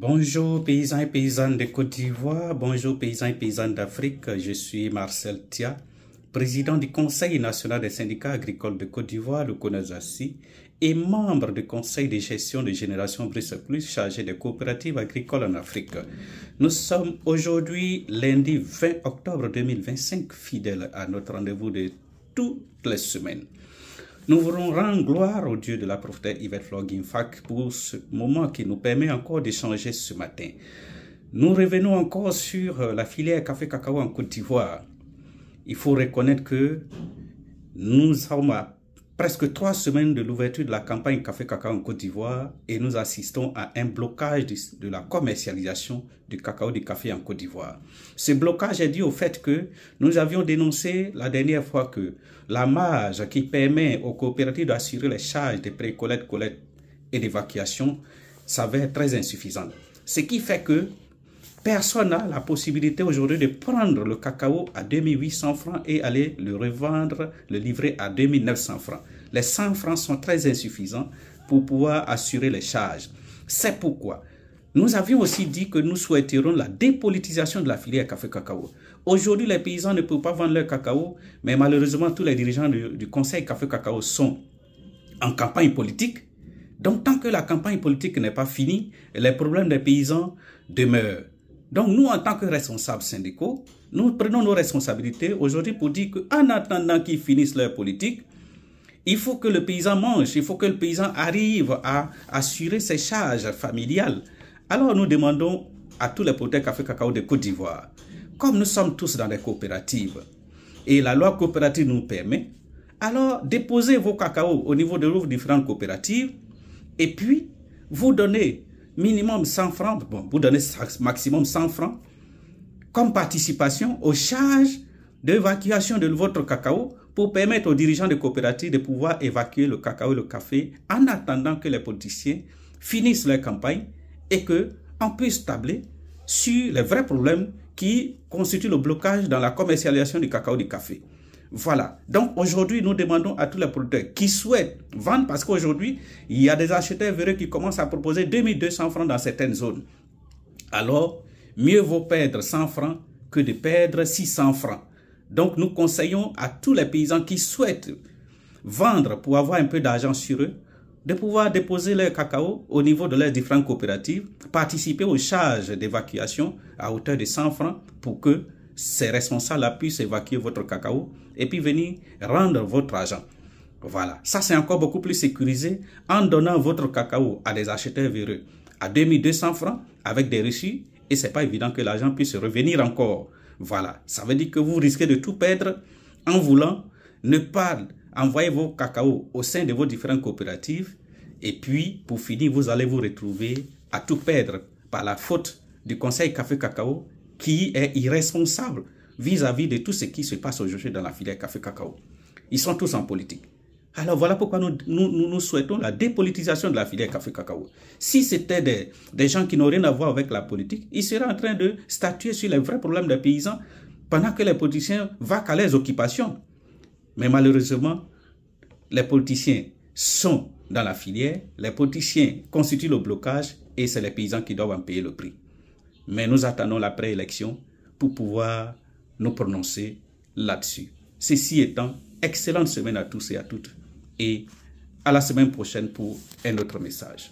Bonjour paysans et paysannes de Côte d'Ivoire, bonjour paysans et paysannes d'Afrique, je suis Marcel Tia, président du Conseil national des syndicats agricoles de Côte d'Ivoire, le CONASACI, et membre du Conseil de gestion de Génération Bruxelles Plus chargé des coopératives agricoles en Afrique. Nous sommes aujourd'hui lundi 20 octobre 2025, fidèles à notre rendez-vous de toutes les semaines. Nous voulons rendre gloire au Dieu de la prophétesse Yvette Flor-Guimfac pour ce moment qui nous permet encore d'échanger ce matin. Nous revenons encore sur la filière café-cacao en Côte d'Ivoire. Il faut reconnaître que nous sommes à presque 3 semaines de l'ouverture de la campagne café-cacao en Côte d'Ivoire et nous assistons à un blocage de la commercialisation du cacao du café en Côte d'Ivoire. Ce blocage est dû au fait que nous avions dénoncé la dernière fois que la marge qui permet aux coopératives d'assurer les charges de pré-collecte, collecte et d'évacuation s'avère très insuffisante. Ce qui fait que personne n'a la possibilité aujourd'hui de prendre le cacao à 2800 francs et aller le revendre, le livrer à 2900 francs. Les 100 francs sont très insuffisants pour pouvoir assurer les charges. C'est pourquoi nous avions aussi dit que nous souhaiterions la dépolitisation de la filière café-cacao. Aujourd'hui, les paysans ne peuvent pas vendre leur cacao, mais malheureusement, tous les dirigeants du Conseil café-cacao sont en campagne politique. Donc, tant que la campagne politique n'est pas finie, les problèmes des paysans demeurent. Donc, nous, en tant que responsables syndicaux, nous prenons nos responsabilités aujourd'hui pour dire qu'en attendant qu'ils finissent leur politique, il faut que le paysan mange, il faut que le paysan arrive à assurer ses charges familiales. Alors, nous demandons à tous les producteurs café-cacao de Côte d'Ivoire, comme nous sommes tous dans des coopératives, et la loi coopérative nous permet, alors déposez vos cacao au niveau de vos différentes coopératives, et puis vous donnez minimum 100 francs, bon, vous donnez maximum 100 francs comme participation aux charges d'évacuation de votre cacao pour permettre aux dirigeants de coopératives de pouvoir évacuer le cacao et le café en attendant que les politiciens finissent leur campagne et qu'on puisse tabler sur les vrais problèmes qui constituent le blocage dans la commercialisation du cacao et du café. Voilà. Donc aujourd'hui, nous demandons à tous les producteurs qui souhaitent vendre, parce qu'aujourd'hui, il y a des acheteurs véreux qui commencent à proposer 2200 francs dans certaines zones. Alors, mieux vaut perdre 100 francs que de perdre 600 francs. Donc nous conseillons à tous les paysans qui souhaitent vendre pour avoir un peu d'argent sur eux, de pouvoir déposer leur cacao au niveau de leurs différentes coopératives, participer aux charges d'évacuation à hauteur de 100 francs pour que ces responsables-là puissent évacuer votre cacao et puis venir rendre votre argent. Voilà, ça c'est encore beaucoup plus sécurisé en donnant votre cacao à des acheteurs véreux à 2200 francs avec des reçus et c'est pas évident que l'argent puisse revenir encore. Voilà, ça veut dire que vous risquez de tout perdre en voulant ne pas envoyer vos cacao au sein de vos différentes coopératives et puis pour finir vous allez vous retrouver à tout perdre par la faute du Conseil café-cacao qui est irresponsable vis-à-vis de tout ce qui se passe aujourd'hui dans la filière café-cacao. Ils sont tous en politique. Alors voilà pourquoi nous souhaitons la dépolitisation de la filière café-cacao. Si c'était des gens qui n'ont rien à voir avec la politique, ils seraient en train de statuer sur les vrais problèmes des paysans pendant que les politiciens vaquent à leurs occupations. Mais malheureusement, les politiciens sont dans la filière, les politiciens constituent le blocage et c'est les paysans qui doivent en payer le prix. Mais nous attendons la préélection pour pouvoir nous prononcer là-dessus. Ceci étant, excellente semaine à tous et à toutes. Et à la semaine prochaine pour un autre message.